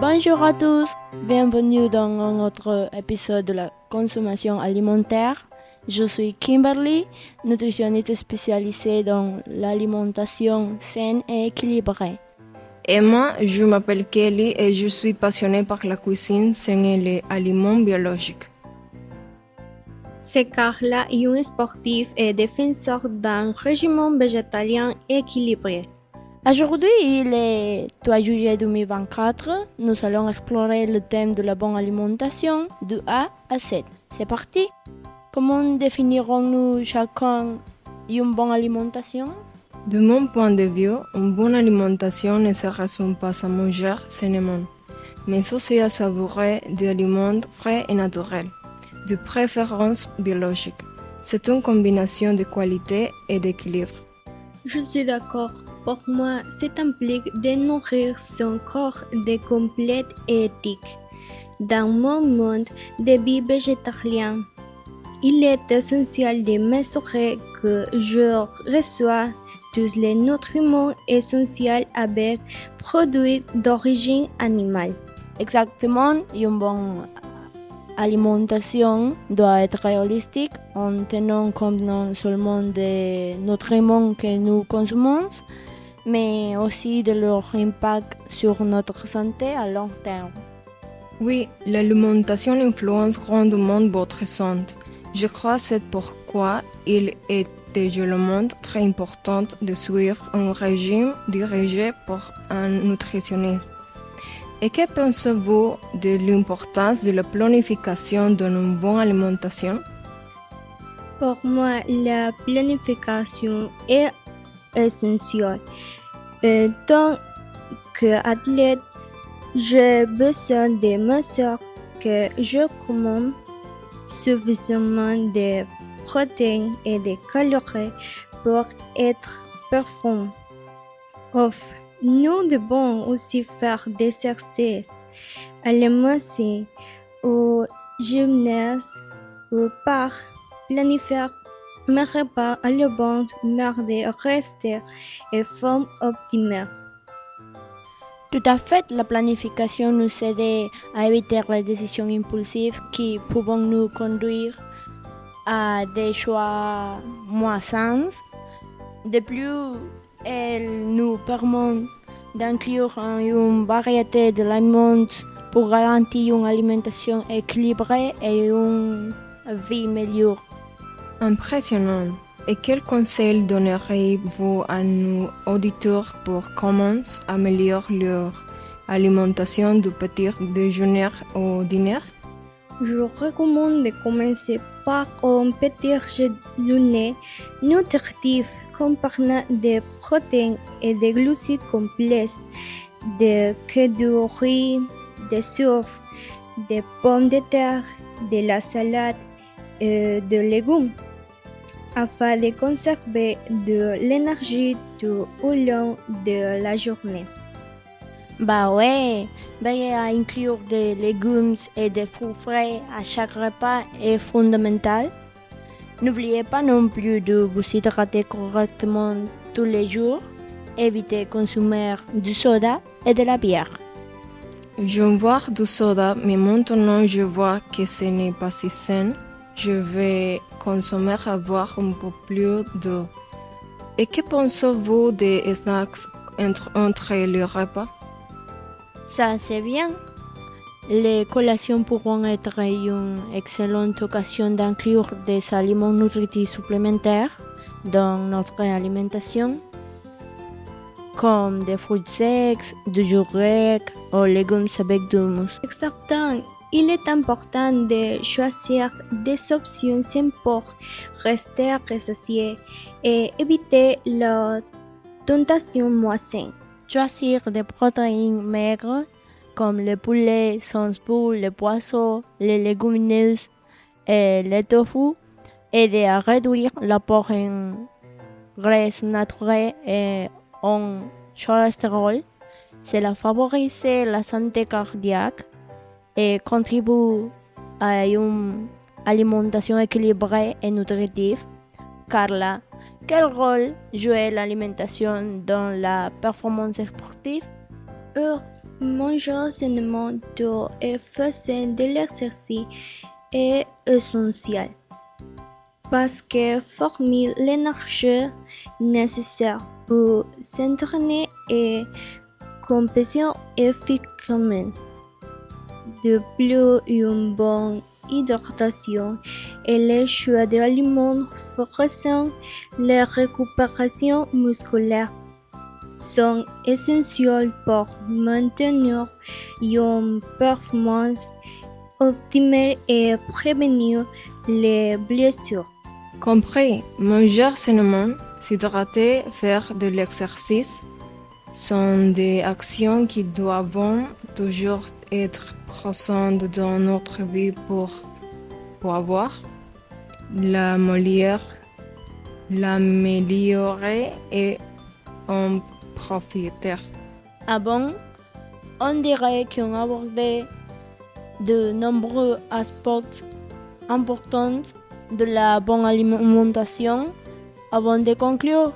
Bonjour à tous, bienvenue dans un autre épisode de la consommation alimentaire. Je suis Kimberly, nutritionniste spécialisée dans l'alimentation saine et équilibrée. Et moi, je m'appelle Kelly et je suis passionnée par la cuisine saine et les aliments biologiques. C'est Carla, une sportive et défenseur d'un régime végétalien équilibré. Aujourd'hui, il est 3 juillet 2024. Nous allons explorer le thème de la bonne alimentation de A à Z. C'est parti! Comment définirons-nous chacun une bonne alimentation? De mon point de vue, une bonne alimentation ne se résume pas à manger sainement, mais aussi à savourer des aliments frais et naturels, de préférence biologique. C'est une combinaison de qualité et d'équilibre. Je suis d'accord. Pour moi, ça implique de nourrir son corps de complète et éthique. Dans mon monde de vie végétalien, il est essentiel de m'assurer que je reçois tous les nutriments essentiels avec produits d'origine animale. Exactement, une bonne alimentation doit être réalistique en tenant compte non seulement des nutriments que nous consommons, mais aussi de leur impact sur notre santé à long terme. Oui, l'alimentation influence grandement votre santé. Je crois que c'est pourquoi il est également très important de suivre un régime dirigé par un nutritionniste. Et que pensez-vous de l'importance de la planification d'une bonne alimentation? Pour moi, la planification est essentielle. En tant qu'athlète, j'ai besoin de m'assurer que je commande suffisamment de protéines et de calories pour être performant. Nous devons aussi faire des exercices à la maison, au gymnase ou par planifier mes repas à l'avance afin de rester en forme optimale. Tout à fait, la planification nous aide à éviter les décisions impulsives qui peuvent nous conduire à des choix moins sains. De plus, elle nous permet d'inclure une variété d'aliments pour garantir une alimentation équilibrée et une vie meilleure. Impressionnant. Et quels conseils donnerez-vous à nos auditeurs pour comment améliorer leur alimentation du petit déjeuner au dîner? Je recommande de commencer par un petit déjeuner nutritif comprenant des protéines et des glucides complexes, du riz, des soufre, des pommes de terre, de la salade et des légumes, afin de conserver de l'énergie tout au long de la journée. Bah ouais, veiller à inclure des légumes et des fruits frais à chaque repas est fondamental. N'oubliez pas non plus de vous hydrater correctement tous les jours. Évitez de consommer du soda et de la bière. Je bois du soda, mais maintenant je vois que ce n'est pas si sain. Je vais consommer avoir un peu plus d'eau. Et que pensez-vous des snacks entre les repas? Ça, c'est bien. Les collations pourront être une excellente occasion d'inclure des aliments nutritifs supplémentaires dans notre alimentation, comme des fruits secs, du jus grec ou légumes avec du mousse. Exactement. Il est important de choisir des options simples pour rester rassasié et éviter la tentation moins saine. Choisir des protéines maigres comme le poulet, sans poules, le poisson, les légumineuses et le tofu, aider à réduire l'apport en graisses naturelles et en cholestérol. Cela favorise la santé cardiaque et contribue à une alimentation équilibrée et nutritive. Carla, quel rôle joue l'alimentation dans la performance sportive? Manger sainement et faire de l'exercice est essentiel parce que fournit l'énergie nécessaire pour s'entraîner et compétir efficacement. De plus, une bonne hydratation et les choix d'aliments favorisant la récupération musculaire sont essentiels pour maintenir une performance optimale et prévenir les blessures. Compris, manger sainement, s'hydrater, faire de l'exercice sont des actions qui doivent toujours être présentes dans notre vie pour avoir l'améliorer et en profiter. Ah bon? On dirait qu'on a abordé de nombreux aspects importants de la bonne alimentation. Avant de conclure,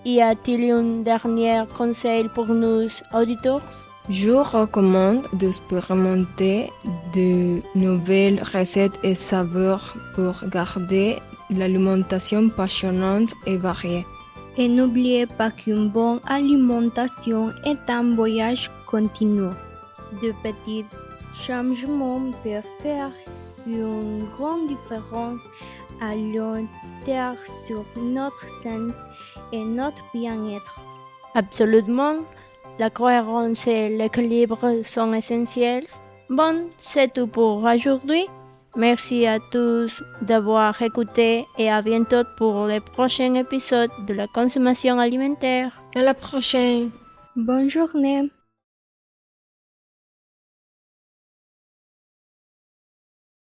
y a-t-il un dernier conseil pour nos auditeurs? Je recommande d'expérimenter de nouvelles recettes et saveurs pour garder l'alimentation passionnante et variée. Et n'oubliez pas qu'une bonne alimentation est un voyage continu. De petits changements peuvent faire une grande différence à long terme sur notre santé et notre bien-être. Absolument, la cohérence et l'équilibre sont essentiels. Bon, c'est tout pour aujourd'hui. Merci à tous d'avoir écouté et à bientôt pour les prochains épisodes de la consommation alimentaire. À la prochaine! Bonne journée!